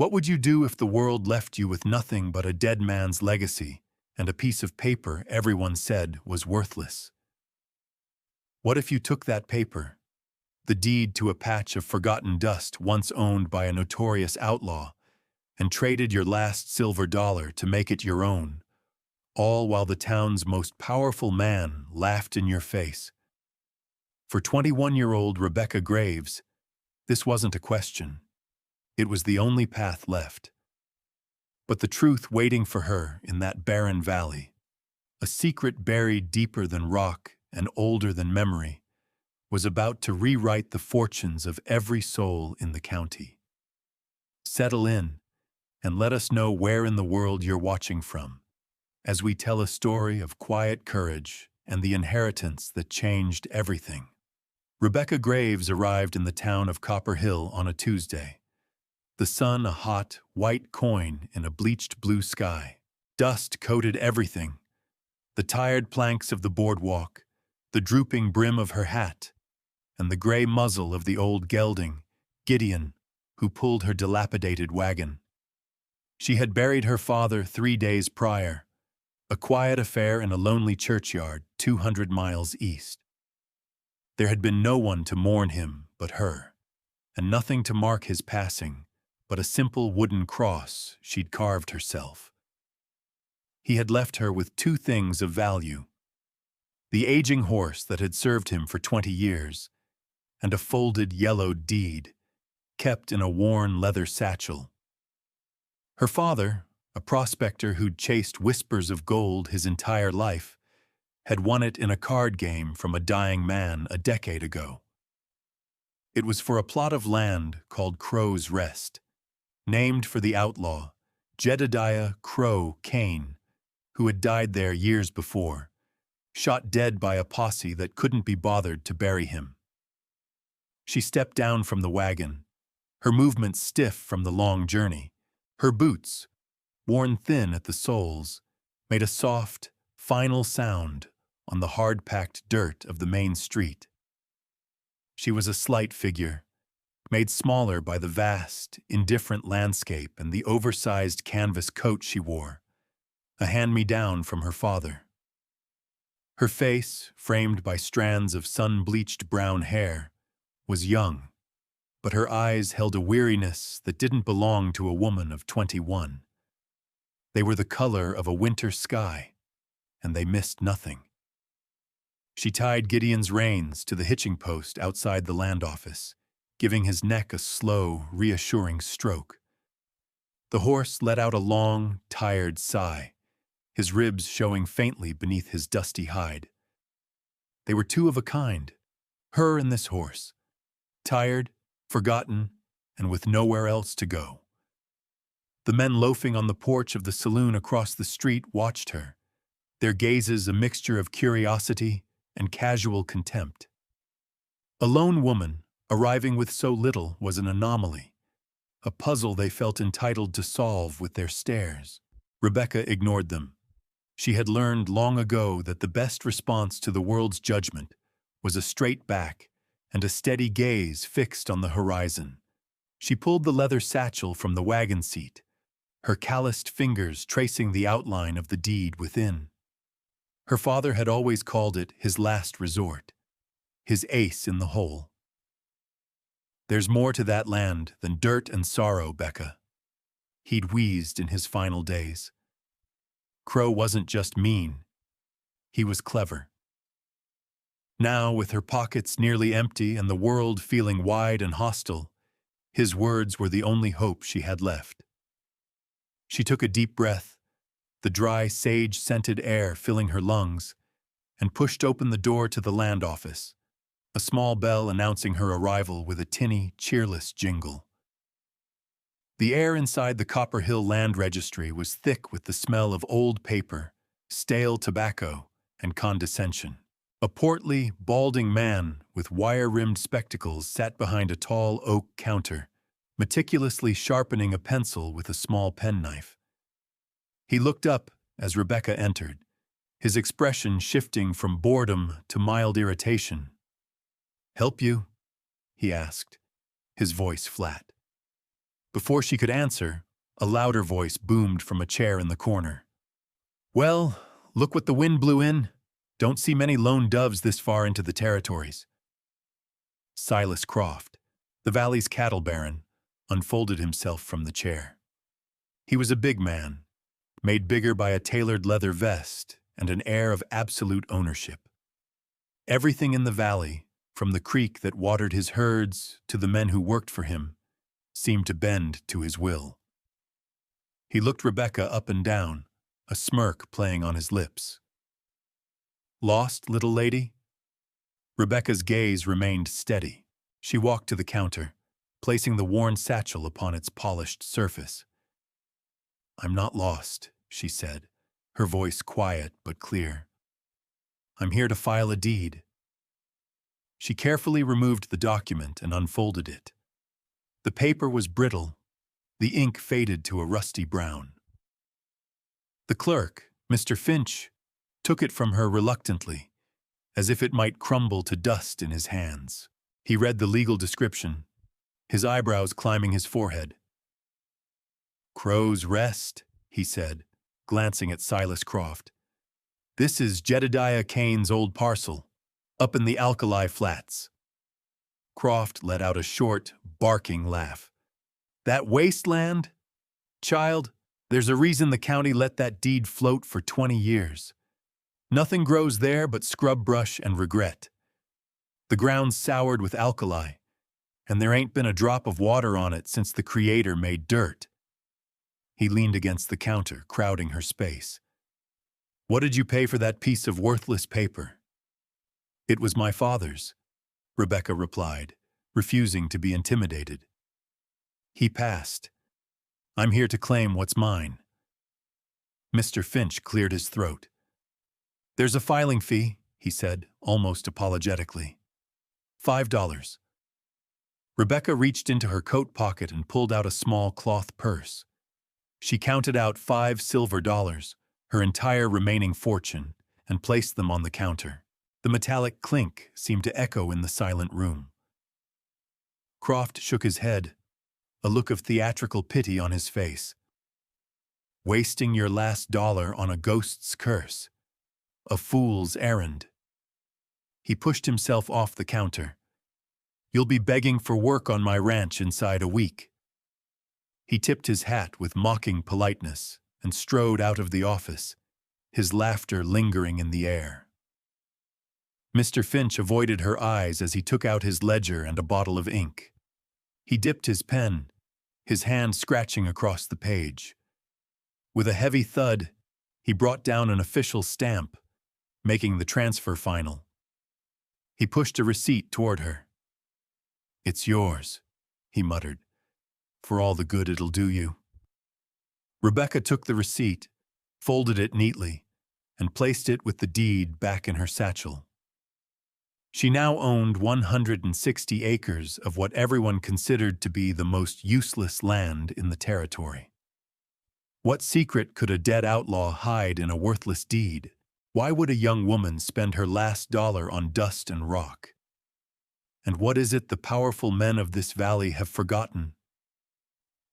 What would you do if the world left you with nothing but a dead man's legacy and a piece of paper everyone said was worthless? What if you took that paper, the deed to a patch of forgotten dust once owned by a notorious outlaw, and traded your last silver dollar to make it your own, all while the town's most powerful man laughed in your face? For 21-year-old Rebecca Graves, this wasn't a question. It was the only path left. But the truth waiting for her in that barren valley, a secret buried deeper than rock and older than memory, was about to rewrite the fortunes of every soul in the county. Settle in and let us know where in the world you're watching from, as we tell a story of quiet courage and the inheritance that changed everything. Rebecca Graves arrived in the town of Copper Hill on a Tuesday. The sun a hot, white coin in a bleached blue sky. Dust coated everything. The tired planks of the boardwalk, the drooping brim of her hat, and the gray muzzle of the old gelding, Gideon, who pulled her dilapidated wagon. She had buried her father 3 days prior, a quiet affair in a lonely churchyard 200 miles east. There had been no one to mourn him but her, and nothing to mark his passing but a simple wooden cross she'd carved herself. He had left her with 2 things of value: the aging horse that had served him for 20 years, and a folded yellowed deed, kept in a worn leather satchel. Her father, a prospector who'd chased whispers of gold his entire life, had won it in a card game from a dying man a decade ago. It was for a plot of land called Crow's Rest, named for the outlaw, Jedediah Crow Kane, who had died there years before, shot dead by a posse that couldn't be bothered to bury him. She stepped down from the wagon, her movements stiff from the long journey. Her boots, worn thin at the soles, made a soft, final sound on the hard-packed dirt of the main street. She was a slight figure, made smaller by the vast, indifferent landscape and the oversized canvas coat she wore, a hand-me-down from her father. Her face, framed by strands of sun-bleached brown hair, was young, but her eyes held a weariness that didn't belong to a woman of 21. They were the color of a winter sky, and they missed nothing. She tied Gideon's reins to the hitching post outside the land office, giving his neck a slow, reassuring stroke. The horse let out a long, tired sigh, his ribs showing faintly beneath his dusty hide. They were 2 of a kind, her and this horse, tired, forgotten, and with nowhere else to go. The men loafing on the porch of the saloon across the street watched her, their gazes a mixture of curiosity and casual contempt. A lone woman, arriving with so little, was an anomaly, a puzzle they felt entitled to solve with their stares. Rebecca ignored them. She had learned long ago that the best response to the world's judgment was a straight back and a steady gaze fixed on the horizon. She pulled the leather satchel from the wagon seat, her calloused fingers tracing the outline of the deed within. Her father had always called it his last resort, his ace in the hole. "There's more to that land than dirt and sorrow, Becca," he'd wheezed in his final days. Crow wasn't just mean, he was clever. Now, with her pockets nearly empty and the world feeling wide and hostile, his words were the only hope she had left. She took a deep breath, the dry, sage-scented air filling her lungs, and pushed open the door to the land office, a small bell announcing her arrival with a tinny, cheerless jingle. The air inside the Copper Hill Land Registry was thick with the smell of old paper, stale tobacco, and condescension. A portly, balding man with wire-rimmed spectacles sat behind a tall oak counter, meticulously sharpening a pencil with a small penknife. He looked up as Rebecca entered, his expression shifting from boredom to mild irritation. "Help you?" he asked, his voice flat. Before she could answer, a louder voice boomed from a chair in the corner. "Well, look what the wind blew in. Don't see many lone doves this far into the territories." Silas Croft, the valley's cattle baron, unfolded himself from the chair. He was a big man, made bigger by a tailored leather vest and an air of absolute ownership. Everything in the valley, from the creek that watered his herds to the men who worked for him, seemed to bend to his will. He looked Rebecca up and down, a smirk playing on his lips. "Lost, little lady?" Rebecca's gaze remained steady. She walked to the counter, placing the worn satchel upon its polished surface. "I'm not lost," she said, her voice quiet but clear. "I'm here to file a deed." She carefully removed the document and unfolded it. The paper was brittle, the ink faded to a rusty brown. The clerk, Mr. Finch, took it from her reluctantly, as if it might crumble to dust in his hands. He read the legal description, his eyebrows climbing his forehead. "Crow's Rest," he said, glancing at Silas Croft. "This is Jedediah Kane's old parcel, up in the Alkali Flats." Croft let out a short, barking laugh. "That wasteland? Child, there's a reason the county let that deed float for 20 years. Nothing grows there but scrub brush and regret. The ground's soured with alkali, and there ain't been a drop of water on it since the Creator made dirt." He leaned against the counter, crowding her space. "What did you pay for that piece of worthless paper?" "It was my father's," Rebecca replied, refusing to be intimidated. He passed. "I'm here to claim what's mine." Mr. Finch cleared his throat. "There's a filing fee," he said, almost apologetically. $5. Rebecca reached into her coat pocket and pulled out a small cloth purse. She counted out $5 silver, her entire remaining fortune, and placed them on the counter. The metallic clink seemed to echo in the silent room. Croft shook his head, a look of theatrical pity on his face. "Wasting your last dollar on a ghost's curse. A fool's errand." He pushed himself off the counter. "You'll be begging for work on my ranch inside a week." He tipped his hat with mocking politeness and strode out of the office, his laughter lingering in the air. Mr. Finch avoided her eyes as he took out his ledger and a bottle of ink. He dipped his pen, his hand scratching across the page. With a heavy thud, he brought down an official stamp, making the transfer final. He pushed a receipt toward her. "It's yours," he muttered, "for all the good it'll do you." Rebecca took the receipt, folded it neatly, and placed it with the deed back in her satchel. She now owned 160 acres of what everyone considered to be the most useless land in the territory. What secret could a dead outlaw hide in a worthless deed? Why would a young woman spend her last dollar on dust and rock? And what is it the powerful men of this valley have forgotten?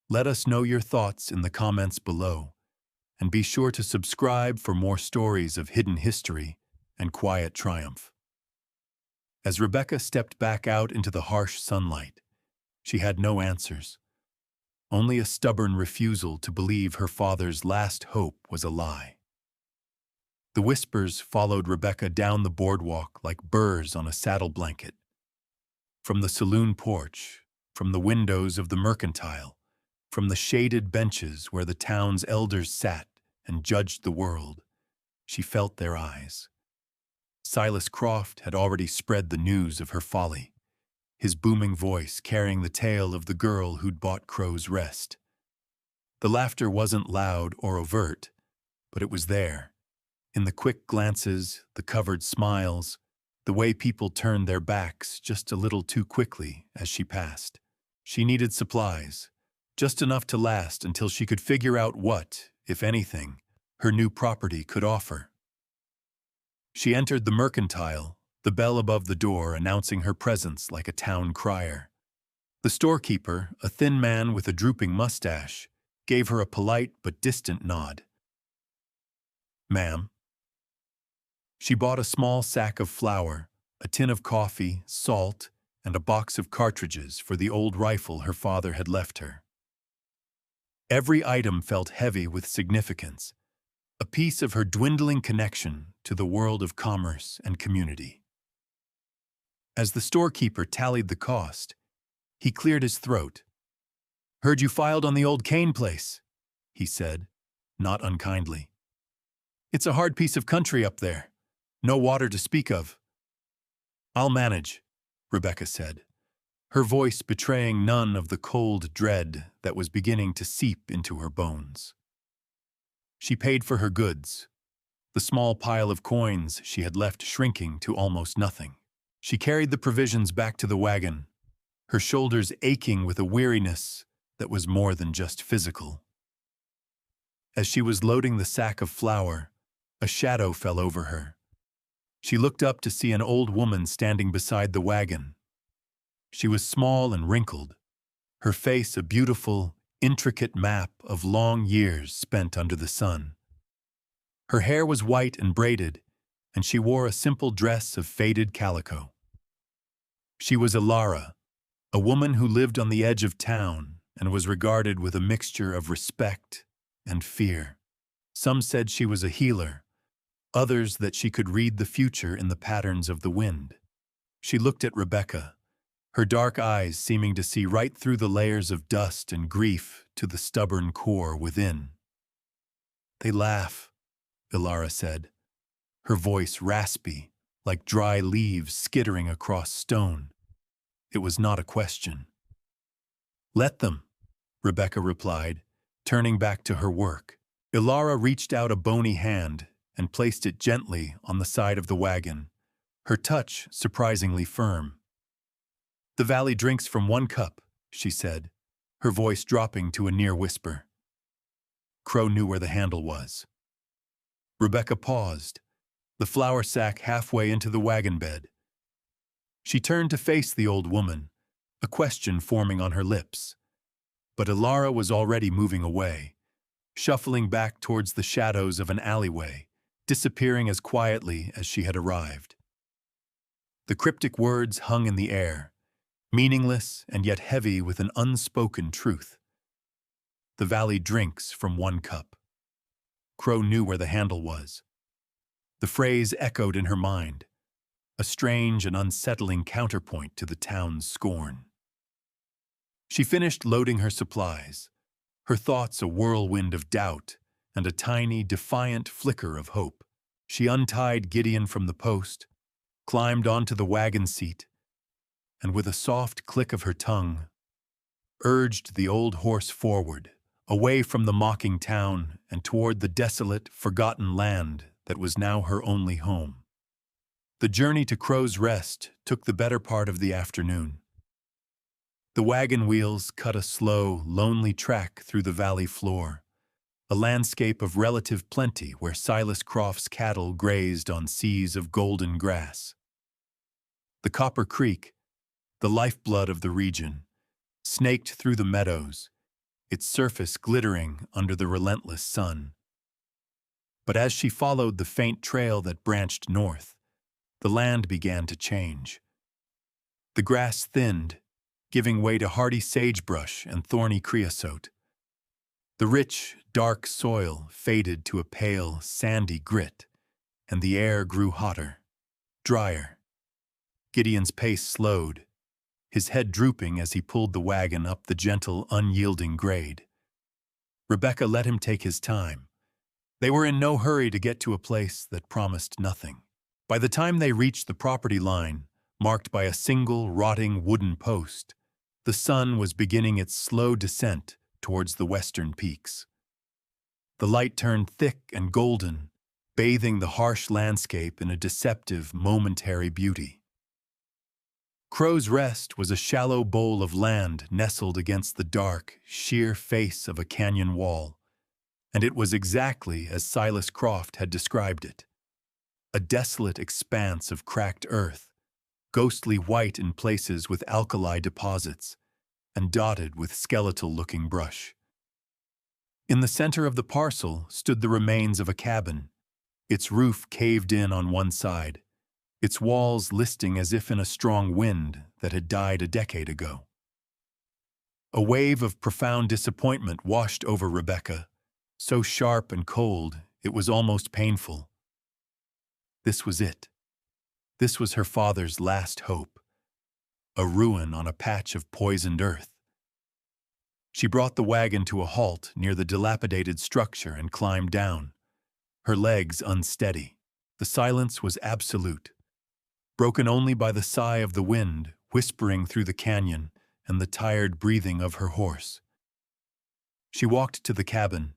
Let us know your thoughts in the comments below, and be sure to subscribe for more stories of hidden history and quiet triumph. As Rebecca stepped back out into the harsh sunlight, she had no answers, only a stubborn refusal to believe her father's last hope was a lie. The whispers followed Rebecca down the boardwalk like burrs on a saddle blanket. From the saloon porch, from the windows of the mercantile, from the shaded benches where the town's elders sat and judged the world, she felt their eyes. Silas Croft had already spread the news of her folly, his booming voice carrying the tale of the girl who'd bought Crow's Rest. The laughter wasn't loud or overt, but it was there, in the quick glances, the covered smiles, the way people turned their backs just a little too quickly as she passed. She needed supplies, just enough to last until she could figure out what, if anything, her new property could offer. She entered the mercantile, the bell above the door announcing her presence like a town crier. The storekeeper, a thin man with a drooping mustache, gave her a polite but distant nod. "Ma'am." She bought a small sack of flour, a tin of coffee, salt, and a box of cartridges for the old rifle her father had left her. Every item felt heavy with significance, a piece of her dwindling connection to the world of commerce and community. As the storekeeper tallied the cost, he cleared his throat. "Heard you filed on the old Kane place," he said, not unkindly. "It's a hard piece of country up there. No water to speak of." "I'll manage," Rebecca said, her voice betraying none of the cold dread that was beginning to seep into her bones. She paid for her goods, the small pile of coins she had left shrinking to almost nothing. She carried the provisions back to the wagon, her shoulders aching with a weariness that was more than just physical. As she was loading the sack of flour, a shadow fell over her. She looked up to see an old woman standing beside the wagon. She was small and wrinkled, her face a beautiful, intricate map of long years spent under the sun. Her hair was white and braided, and she wore a simple dress of faded calico. She was Ilara, a woman who lived on the edge of town and was regarded with a mixture of respect and fear. Some said she was a healer, others that she could read the future in the patterns of the wind. She looked at Rebecca, her dark eyes seeming to see right through the layers of dust and grief to the stubborn core within. "They laugh," Ilara said, her voice raspy, like dry leaves skittering across stone. It was not a question. "Let them," Rebecca replied, turning back to her work. Ilara reached out a bony hand and placed it gently on the side of the wagon, her touch surprisingly firm. "The valley drinks from one cup," she said, her voice dropping to a near whisper. Crow knew where the handle was. Rebecca paused, the flour sack halfway into the wagon bed. She turned to face the old woman, a question forming on her lips. But Ilara was already moving away, shuffling back towards the shadows of an alleyway, disappearing as quietly as she had arrived. The cryptic words hung in the air, meaningless and yet heavy with an unspoken truth. The valley drinks from one cup. Crow knew where the handle was. The phrase echoed in her mind, a strange and unsettling counterpoint to the town's scorn. She finished loading her supplies, her thoughts a whirlwind of doubt and a tiny, defiant flicker of hope. She untied Gideon from the post, climbed onto the wagon seat, and with a soft click of her tongue, urged the old horse forward, away from the mocking town and toward the desolate, forgotten land that was now her only home. The journey to Crow's Rest took the better part of the afternoon. The wagon wheels cut a slow, lonely track through the valley floor, a landscape of relative plenty where Silas Croft's cattle grazed on seas of golden grass. The Copper Creek, the lifeblood of the region, snaked through the meadows, its surface glittering under the relentless sun. But as she followed the faint trail that branched north, the land began to change. The grass thinned, giving way to hardy sagebrush and thorny creosote. The rich, dark soil faded to a pale, sandy grit, and the air grew hotter, drier. Gideon's pace slowed, his head drooping as he pulled the wagon up the gentle, unyielding grade. Rebecca let him take his time. They were in no hurry to get to a place that promised nothing. By the time they reached the property line, marked by a single, rotting wooden post, the sun was beginning its slow descent towards the western peaks. The light turned thick and golden, bathing the harsh landscape in a deceptive, momentary beauty. Crow's Rest was a shallow bowl of land nestled against the dark, sheer face of a canyon wall, and it was exactly as Silas Croft had described it. A desolate expanse of cracked earth, ghostly white in places with alkali deposits, and dotted with skeletal-looking brush. In the center of the parcel stood the remains of a cabin, its roof caved in on one side, its walls listing as if in a strong wind that had died a decade ago. A wave of profound disappointment washed over Rebecca, so sharp and cold it was almost painful. This was it. This was her father's last hope, a ruin on a patch of poisoned earth. She brought the wagon to a halt near the dilapidated structure and climbed down, her legs unsteady. The silence was absolute, broken only by the sigh of the wind whispering through the canyon and the tired breathing of her horse. She walked to the cabin,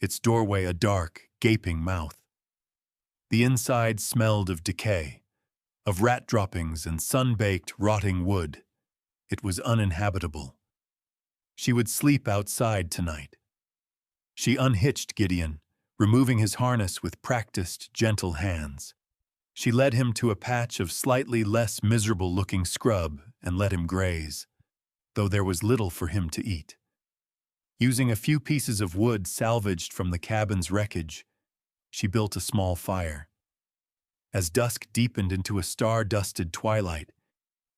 its doorway a dark, gaping mouth. The inside smelled of decay, of rat droppings and sun-baked, rotting wood. It was uninhabitable. She would sleep outside tonight. She unhitched Gideon, removing his harness with practiced, gentle hands. She led him to a patch of slightly less miserable-looking scrub and let him graze, though there was little for him to eat. Using a few pieces of wood salvaged from the cabin's wreckage, she built a small fire. As dusk deepened into a star-dusted twilight,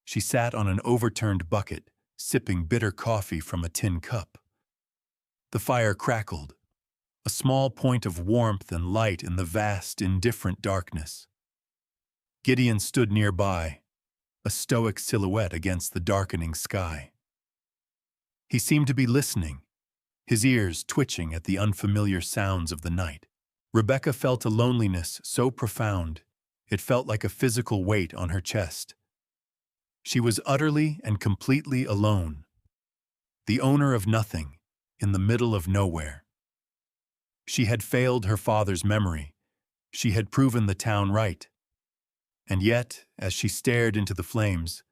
she sat on an overturned bucket, sipping bitter coffee from a tin cup. The fire crackled, a small point of warmth and light in the vast, indifferent darkness. Gideon stood nearby, a stoic silhouette against the darkening sky. He seemed to be listening, his ears twitching at the unfamiliar sounds of the night. Rebecca felt a loneliness so profound, it felt like a physical weight on her chest. She was utterly and completely alone, the owner of nothing, in the middle of nowhere. She had failed her father's memory. She had proven the town right. And yet, as she stared into the flames,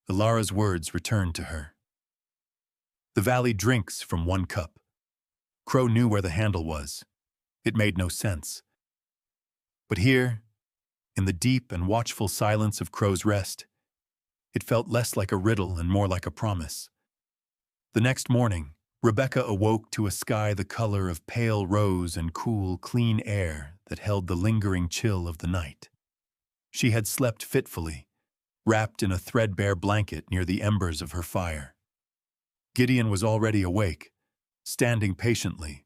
Ilara's words returned to her. The valley drinks from one cup. Crow knew where the handle was. It made no sense. But here, in the deep and watchful silence of Crow's Rest, it felt less like a riddle and more like a promise. The next morning, Rebecca awoke to a sky the color of pale rose and cool, clean air that held the lingering chill of the night. She had slept fitfully, wrapped in a threadbare blanket near the embers of her fire. Gideon was already awake, standing patiently,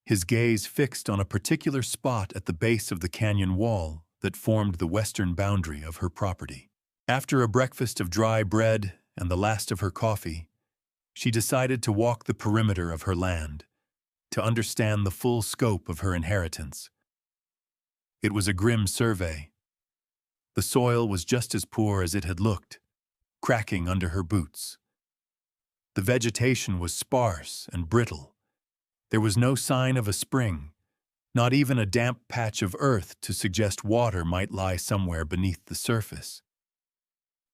his gaze fixed on a particular spot at the base of the canyon wall that formed the western boundary of her property. After a breakfast of dry bread and the last of her coffee, she decided to walk the perimeter of her land, to understand the full scope of her inheritance. It was a grim survey. The soil was just as poor as it had looked, cracking under her boots. The vegetation was sparse and brittle. There was no sign of a spring, not even a damp patch of earth to suggest water might lie somewhere beneath the surface.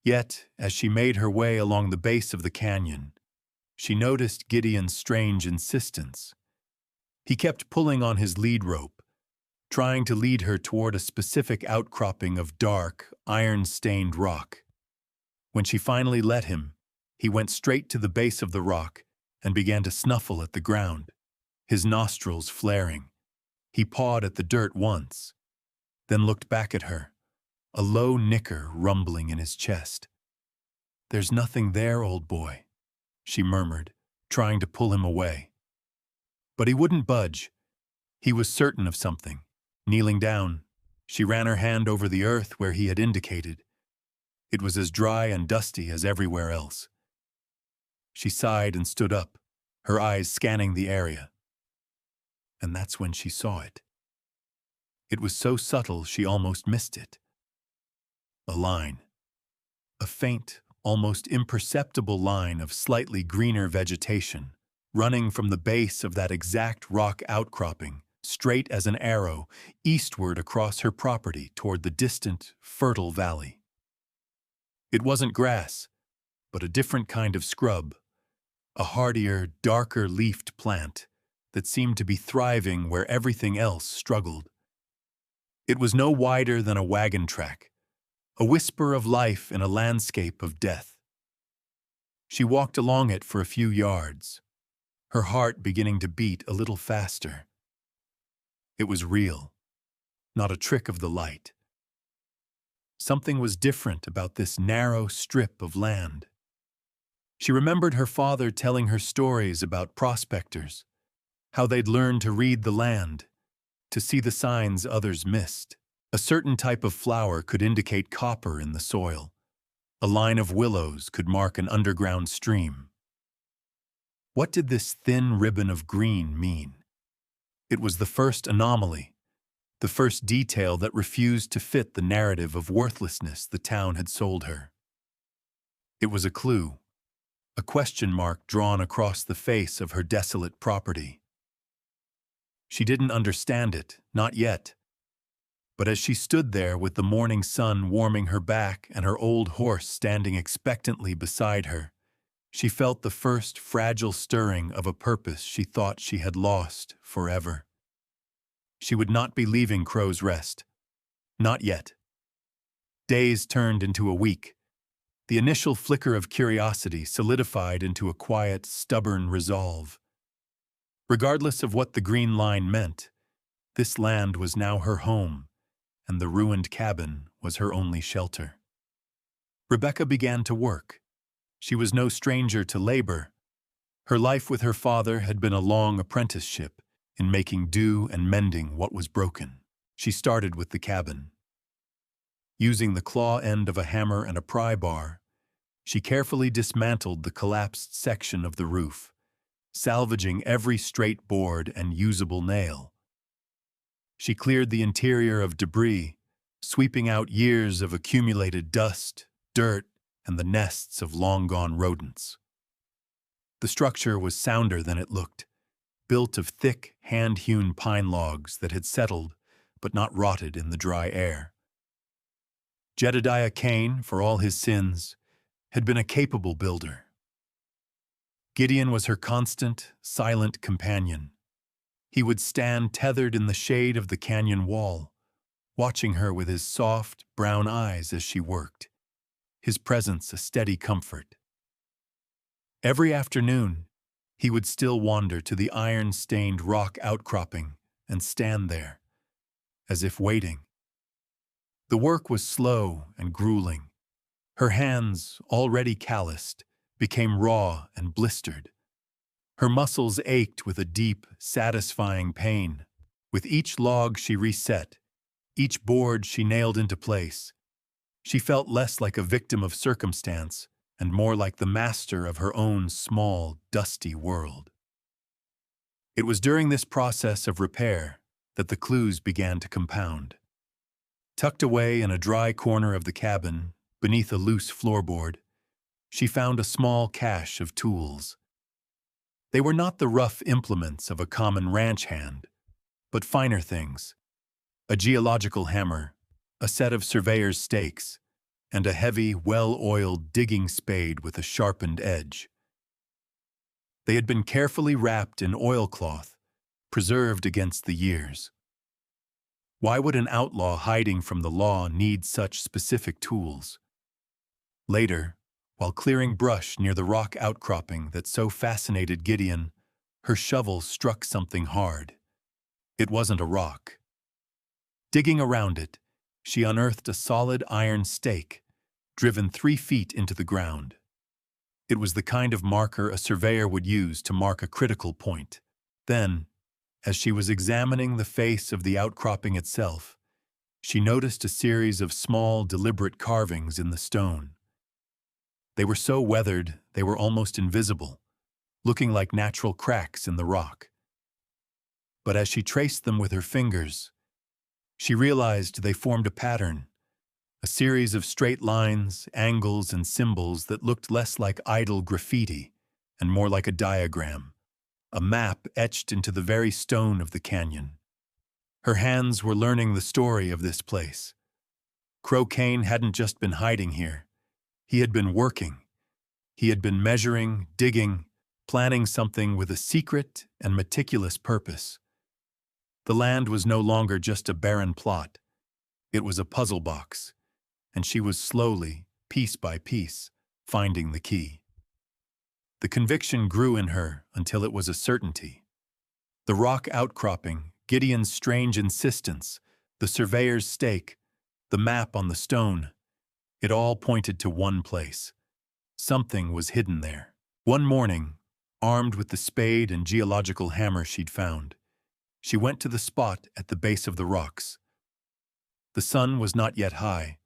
Yet, as she made her way along the base of the canyon, she noticed Gideon's strange insistence. He kept pulling on his lead rope, trying to lead her toward a specific outcropping of dark, iron-stained rock. When she finally let him, he went straight to the base of the rock and began to snuffle at the ground, his nostrils flaring. He pawed at the dirt once, then looked back at her, a low nicker rumbling in his chest. "There's nothing there, old boy," she murmured, trying to pull him away. But he wouldn't budge. He was certain of something. Kneeling down, she ran her hand over the earth where he had indicated. It was as dry and dusty as everywhere else. She sighed and stood up, her eyes scanning the area. And that's when she saw it. It was so subtle she almost missed it. A line. A faint, almost imperceptible line of slightly greener vegetation, running from the base of that exact rock outcropping, straight as an arrow, eastward across her property toward the distant, fertile valley. It wasn't grass, but a different kind of scrub, a hardier, darker-leafed plant that seemed to be thriving where everything else struggled. It was no wider than a wagon track, a whisper of life in a landscape of death. She walked along it for a few yards, her heart beginning to beat a little faster. It was real, not a trick of the light. Something was different about this narrow strip of land. She remembered her father telling her stories about prospectors, how they'd learned to read the land, to see the signs others missed. A certain type of flower could indicate copper in the soil. A line of willows could mark an underground stream. What did this thin ribbon of green mean? It was the first anomaly, the first detail that refused to fit the narrative of worthlessness the town had sold her. It was a clue, a question mark drawn across the face of her desolate property. She didn't understand it, not yet. But as she stood there with the morning sun warming her back and her old horse standing expectantly beside her, she felt the first fragile stirring of a purpose she thought she had lost forever. She would not be leaving Crow's Rest. Not yet. Days turned into a week. The initial flicker of curiosity solidified into a quiet, stubborn resolve. Regardless of what the green line meant, this land was now her home, and the ruined cabin was her only shelter. Rebecca began to work. She was no stranger to labor. Her life with her father had been a long apprenticeship in making do and mending what was broken. She started with the cabin. Using the claw end of a hammer and a pry bar, she carefully dismantled the collapsed section of the roof, salvaging every straight board and usable nail. She cleared the interior of debris, sweeping out years of accumulated dust, dirt, and the nests of long-gone rodents. The structure was sounder than it looked, built of thick, hand-hewn pine logs that had settled but not rotted in the dry air. Jedediah Kane, for all his sins, had been a capable builder. Gideon was her constant, silent companion. He would stand tethered in the shade of the canyon wall, watching her with his soft, brown eyes as she worked, his presence a steady comfort. Every afternoon, he would still wander to the iron-stained rock outcropping and stand there, as if waiting. The work was slow and grueling. Her hands, already calloused, became raw and blistered. Her muscles ached with a deep, satisfying pain. With each log she reset, each board she nailed into place, she felt less like a victim of circumstance and more like the master of her own small, dusty world. It was during this process of repair that the clues began to compound. Tucked away in a dry corner of the cabin, beneath a loose floorboard, she found a small cache of tools. They were not the rough implements of a common ranch hand, but finer things: a geological hammer, a set of surveyor's stakes, and a heavy, well-oiled digging spade with a sharpened edge. They had been carefully wrapped in oilcloth, preserved against the years. Why would an outlaw hiding from the law need such specific tools? Later, while clearing brush near the rock outcropping that so fascinated Gideon, her shovel struck something hard. It wasn't a rock. Digging around it, she unearthed a solid iron stake, driven 3 feet into the ground. It was the kind of marker a surveyor would use to mark a critical point. Then, as she was examining the face of the outcropping itself, she noticed a series of small, deliberate carvings in the stone. They were so weathered they were almost invisible, looking like natural cracks in the rock. But as she traced them with her fingers, she realized they formed a pattern, a series of straight lines, angles, and symbols that looked less like idle graffiti and more like a diagram, a map etched into the very stone of the canyon. Her hands were learning the story of this place. Crow Kane hadn't just been hiding here. He had been working. He had been measuring, digging, planning something with a secret and meticulous purpose. The land was no longer just a barren plot. It was a puzzle box, and she was slowly, piece by piece, finding the key. The conviction grew in her until it was a certainty. The rock outcropping, Gideon's strange insistence, the surveyor's stake, the map on the stone, it all pointed to one place. Something was hidden there. One morning, armed with the spade and geological hammer she'd found, she went to the spot at the base of the rocks. The sun was not yet high,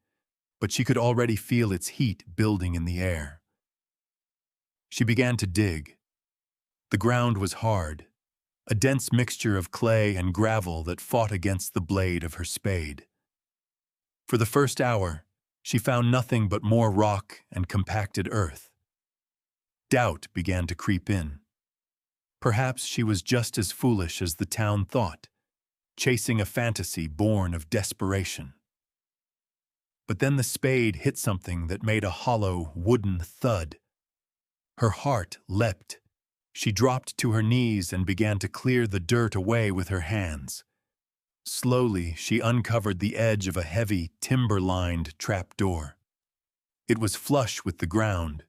but she could already feel its heat building in the air. She began to dig. The ground was hard, a dense mixture of clay and gravel that fought against the blade of her spade. For the first hour, she found nothing but more rock and compacted earth. Doubt began to creep in. Perhaps she was just as foolish as the town thought, chasing a fantasy born of desperation. But then the spade hit something that made a hollow, wooden thud. Her heart leapt. She dropped to her knees and began to clear the dirt away with her hands. Slowly, she uncovered the edge of a heavy, timber-lined trapdoor. It was flush with the ground,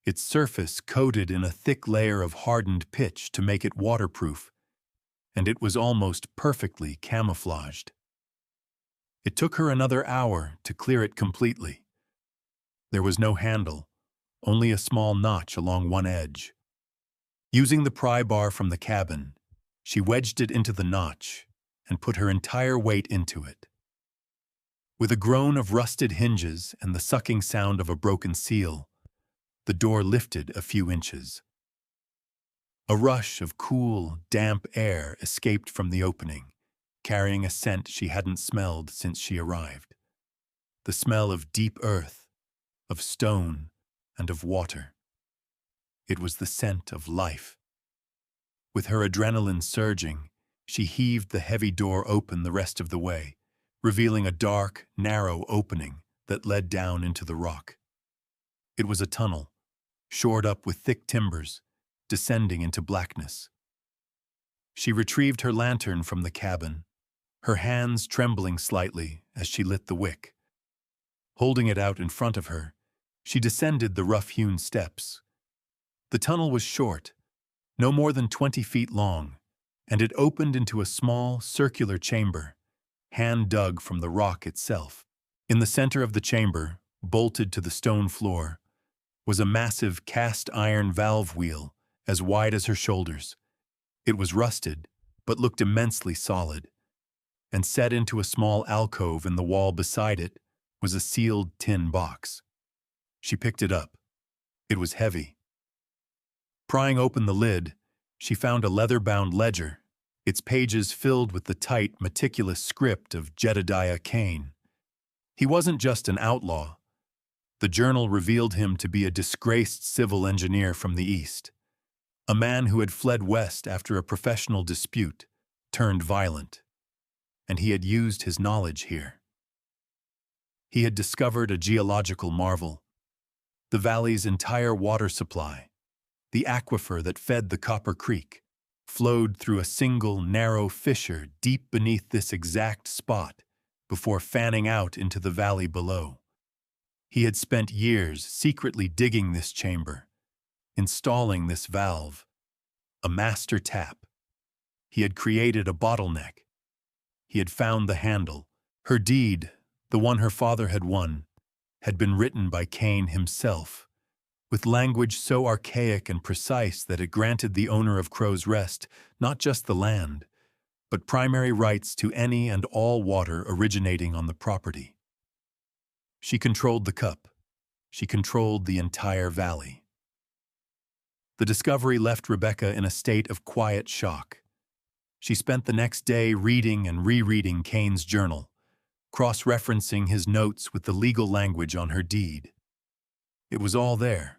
its surface coated in a thick layer of hardened pitch to make it waterproof, and it was almost perfectly camouflaged. It took her another hour to clear it completely. There was no handle, only a small notch along one edge. Using the pry bar from the cabin, she wedged it into the notch and put her entire weight into it. With a groan of rusted hinges and the sucking sound of a broken seal, the door lifted a few inches. A rush of cool, damp air escaped from the opening, carrying a scent she hadn't smelled since she arrived. The smell of deep earth, of stone, and of water. It was the scent of life. With her adrenaline surging, she heaved the heavy door open the rest of the way, revealing a dark, narrow opening that led down into the rock. It was a tunnel, shored up with thick timbers, descending into blackness. She retrieved her lantern from the cabin, her hands trembling slightly as she lit the wick. Holding it out in front of her, she descended the rough-hewn steps. The tunnel was short, no more than 20 feet long, and it opened into a small, circular chamber, hand-dug from the rock itself. In the center of the chamber, bolted to the stone floor, was a massive cast-iron valve wheel as wide as her shoulders. It was rusted, but looked immensely solid, and set into a small alcove in the wall beside it was a sealed tin box. She picked it up. It was heavy. Prying open the lid, she found a leather-bound ledger, its pages filled with the tight, meticulous script of Jedediah Kane. He wasn't just an outlaw. The journal revealed him to be a disgraced civil engineer from the East, a man who had fled west after a professional dispute, turned violent, and he had used his knowledge here. He had discovered a geological marvel, the valley's entire water supply. The aquifer that fed the Copper Creek flowed through a single narrow fissure deep beneath this exact spot before fanning out into the valley below. He had spent years secretly digging this chamber, installing this valve, a master tap. He had created a bottleneck. He had found the handle. Her deed, the one her father had won, had been written by Kane himself, with language so archaic and precise that it granted the owner of Crow's Rest not just the land, but primary rights to any and all water originating on the property. She controlled the cup. She controlled the entire valley. The discovery left Rebecca in a state of quiet shock. She spent the next day reading and rereading Kane's journal, cross-referencing his notes with the legal language on her deed. It was all there.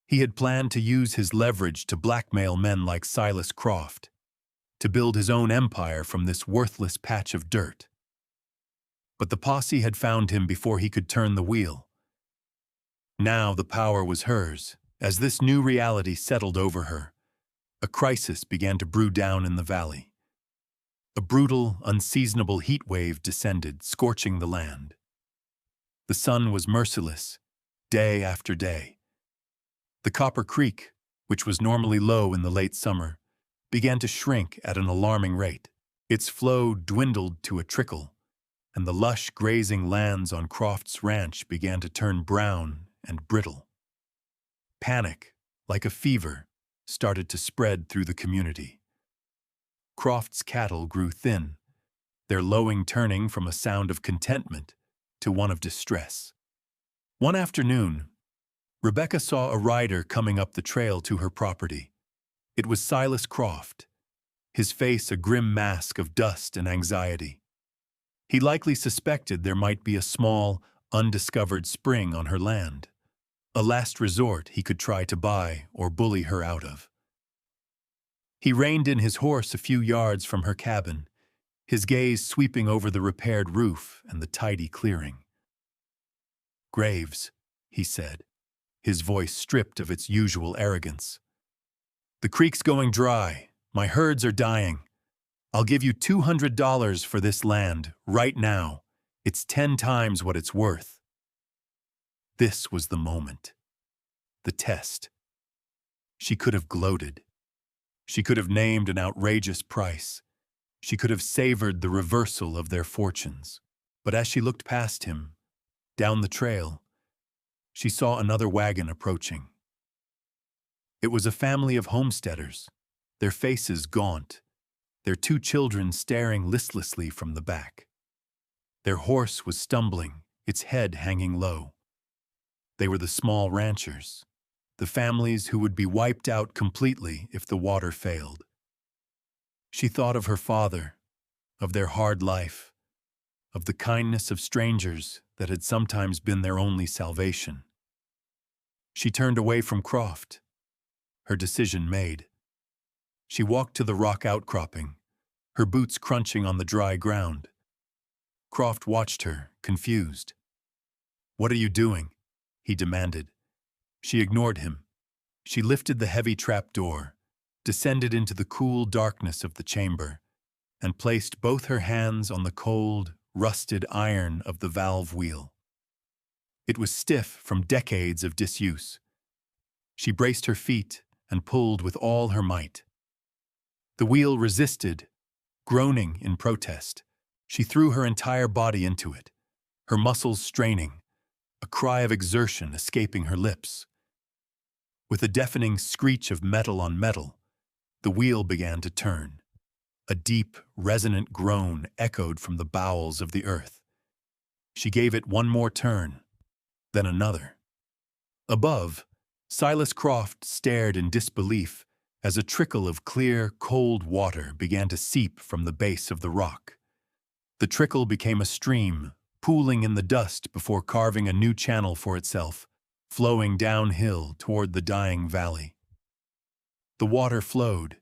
He had planned to use his leverage to blackmail men like Silas Croft, to build his own empire from this worthless patch of dirt. But the posse had found him before he could turn the wheel. Now the power was hers. As this new reality settled over her, a crisis began to brew down in the valley. A brutal, unseasonable heat wave descended, scorching the land. The sun was merciless, day after day. The Copper Creek, which was normally low in the late summer, began to shrink at an alarming rate. Its flow dwindled to a trickle, and the lush grazing lands on Croft's ranch began to turn brown and brittle. Panic, like a fever, started to spread through the community. Croft's cattle grew thin, their lowing turning from a sound of contentment to one of distress. One afternoon, Rebecca saw a rider coming up the trail to her property. It was Silas Croft, his face a grim mask of dust and anxiety. He likely suspected there might be a small, undiscovered spring on her land, a last resort he could try to buy or bully her out of. He reined in his horse a few yards from her cabin, his gaze sweeping over the repaired roof and the tidy clearing. "Graves," he said, his voice stripped of its usual arrogance. "The creek's going dry. My herds are dying. I'll give you $200 for this land, right now. It's 10 times what it's worth." This was the moment. The test. She could have gloated. She could have named an outrageous price. She could have savored the reversal of their fortunes. But as she looked past him, down the trail, she saw another wagon approaching. It was a family of homesteaders, their faces gaunt, their 2 children staring listlessly from the back. Their horse was stumbling, its head hanging low. They were the small ranchers, the families who would be wiped out completely if the water failed. She thought of her father, of their hard life, of the kindness of strangers that had sometimes been their only salvation. She turned away from Croft, her decision made. She walked to the rock outcropping, her boots crunching on the dry ground. Croft watched her, confused. "What are you doing?" he demanded. She ignored him. She lifted the heavy trapdoor, descended into the cool darkness of the chamber, and placed both her hands on the cold, rusted iron of the valve wheel. It was stiff from decades of disuse. She braced her feet and pulled with all her might. The wheel resisted, groaning in protest. She threw her entire body into it, her muscles straining, a cry of exertion escaping her lips. With a deafening screech of metal on metal, the wheel began to turn. A deep, resonant groan echoed from the bowels of the earth. She gave it one more turn, then another. Above, Silas Croft stared in disbelief as a trickle of clear, cold water began to seep from the base of the rock. The trickle became a stream, pooling in the dust before carving a new channel for itself, flowing downhill toward the dying valley. The water flowed.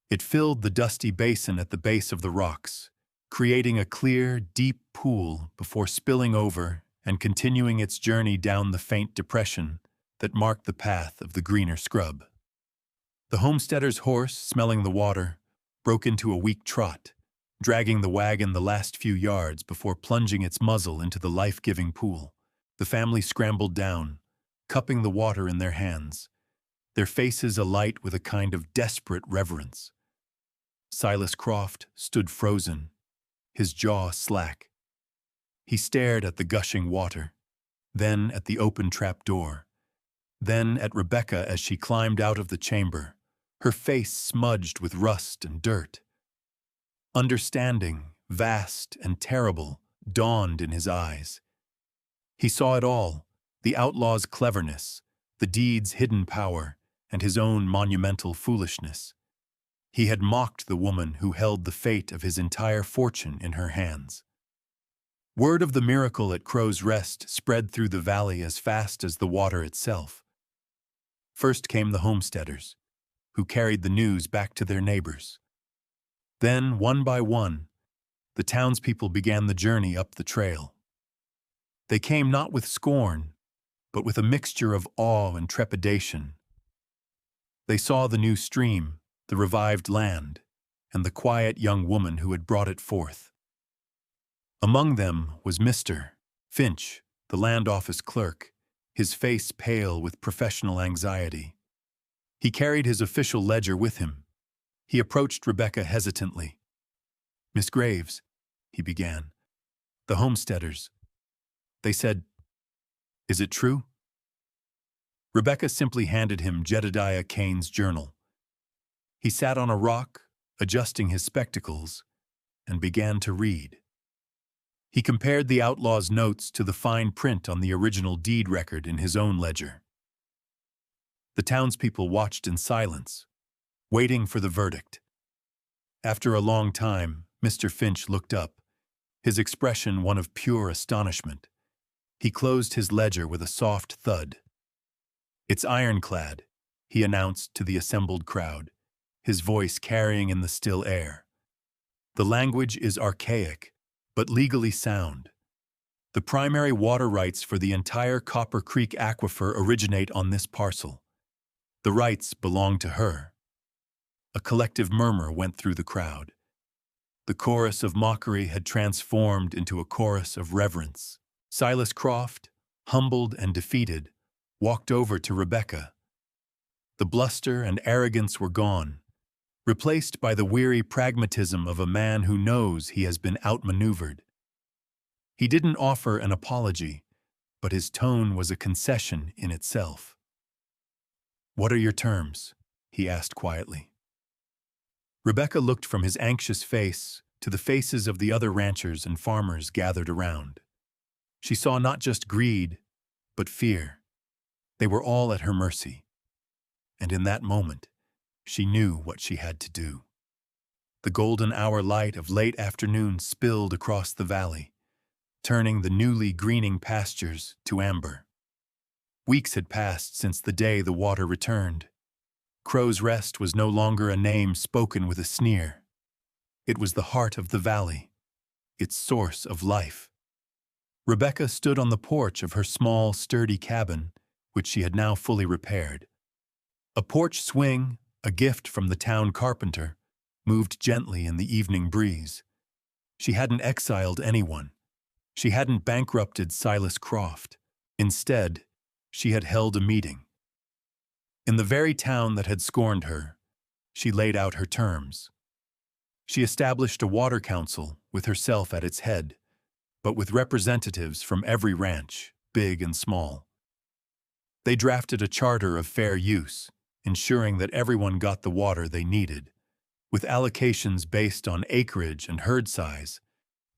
It filled the dusty basin at the base of the rocks, creating a clear, deep pool before spilling over and continuing its journey down the faint depression that marked the path of the greener scrub. The homesteader's horse, smelling the water, broke into a weak trot, dragging the wagon the last few yards before plunging its muzzle into the life-giving pool. The family scrambled down, cupping the water in their hands, their faces alight with a kind of desperate reverence. Silas Croft stood frozen, his jaw slack. He stared at the gushing water, then at the open trapdoor, then at Rebecca as she climbed out of the chamber, her face smudged with rust and dirt. Understanding, vast and terrible, dawned in his eyes. He saw it all, the outlaw's cleverness, the deed's hidden power, and his own monumental foolishness. He had mocked the woman who held the fate of his entire fortune in her hands. Word of the miracle at Crow's Rest spread through the valley as fast as the water itself. First came the homesteaders, who carried the news back to their neighbors. Then, one by one, the townspeople began the journey up the trail. They came not with scorn, but with a mixture of awe and trepidation. They saw the new stream, the revived land, and the quiet young woman who had brought it forth. Among them was Mr. Finch, the land office clerk, his face pale with professional anxiety. He carried his official ledger with him. He approached Rebecca hesitantly. "Miss Graves," he began, "the homesteaders. They said, is it true?" Rebecca simply handed him Jedediah Kane's journal. He sat on a rock, adjusting his spectacles, and began to read. He compared the outlaw's notes to the fine print on the original deed record in his own ledger. The townspeople watched in silence, waiting for the verdict. After a long time, Mr. Finch looked up, his expression one of pure astonishment. He closed his ledger with a soft thud. "It's ironclad," he announced to the assembled crowd, his voice carrying in the still air. "The language is archaic, but legally sound. The primary water rights for the entire Copper Creek aquifer originate on this parcel. The rights belong to her." A collective murmur went through the crowd. The chorus of mockery had transformed into a chorus of reverence. Silas Croft, humbled and defeated, walked over to Rebecca. The bluster and arrogance were gone, replaced by the weary pragmatism of a man who knows he has been outmaneuvered. He didn't offer an apology, but his tone was a concession in itself. "What are your terms?" he asked quietly. Rebecca looked from his anxious face to the faces of the other ranchers and farmers gathered around. She saw not just greed, but fear. They were all at her mercy. And in that moment, she knew what she had to do. The golden hour light of late afternoon spilled across the valley, turning the newly greening pastures to amber. Weeks had passed since the day the water returned. Crow's Rest was no longer a name spoken with a sneer. It was the heart of the valley, its source of life. Rebecca stood on the porch of her small, sturdy cabin, which she had now fully repaired. A porch swing, a gift from the town carpenter, moved gently in the evening breeze. She hadn't exiled anyone. She hadn't bankrupted Silas Croft. Instead, she had held a meeting. In the very town that had scorned her, she laid out her terms. She established a water council with herself at its head, but with representatives from every ranch, big and small. They drafted a charter of fair use, ensuring that everyone got the water they needed, with allocations based on acreage and herd size,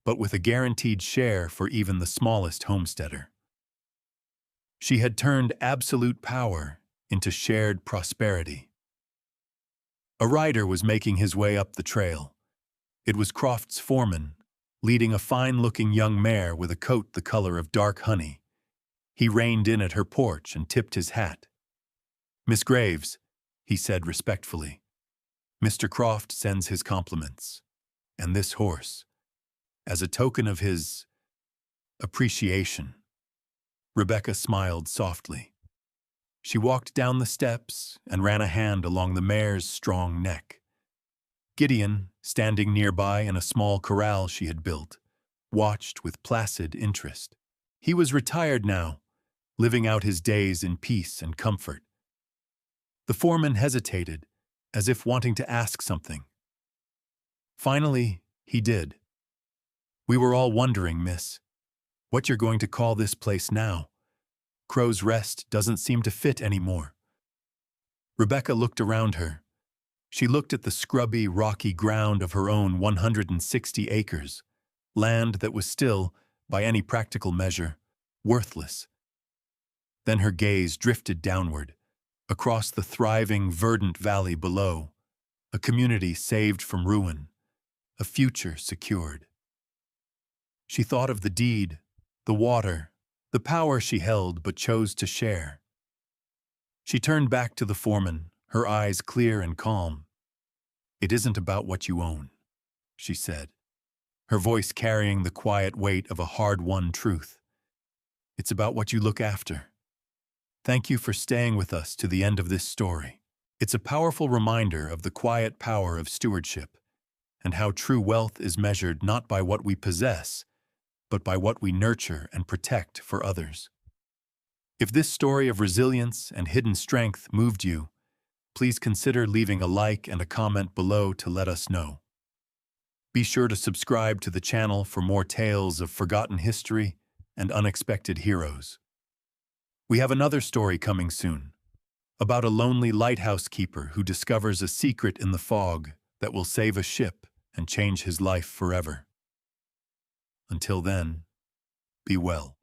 but with a guaranteed share for even the smallest homesteader. She had turned absolute power into shared prosperity. A rider was making his way up the trail. It was Croft's foreman, leading a fine-looking young mare with a coat the color of dark honey. He reined in at her porch and tipped his hat. "Miss Graves," he said respectfully, "Mr. Croft sends his compliments, and this horse, as a token of his appreciation." Rebecca smiled softly. She walked down the steps and ran a hand along the mare's strong neck. Gideon, standing nearby in a small corral she had built, watched with placid interest. He was retired now, living out his days in peace and comfort. The foreman hesitated, as if wanting to ask something. Finally, he did. "We were all wondering, miss, what you're going to call this place now. Crow's Rest doesn't seem to fit anymore." Rebecca looked around her. She looked at the scrubby, rocky ground of her own 160 acres, land that was still, by any practical measure, worthless. Then her gaze drifted downward, across the thriving, verdant valley below, a community saved from ruin, a future secured. She thought of the deed, the water, the power she held but chose to share. She turned back to the foreman, her eyes clear and calm. "It isn't about what you own," she said, her voice carrying the quiet weight of a hard-won truth. "It's about what you look after. Thank you for staying with us to the end of this story. It's a powerful reminder of the quiet power of stewardship, and how true wealth is measured not by what we possess, but by what we nurture and protect for others." If this story of resilience and hidden strength moved you, please consider leaving a like and a comment below to let us know. Be sure to subscribe to the channel for more tales of forgotten history and unexpected heroes. We have another story coming soon, about a lonely lighthouse keeper who discovers a secret in the fog that will save a ship and change his life forever. Until then, be well.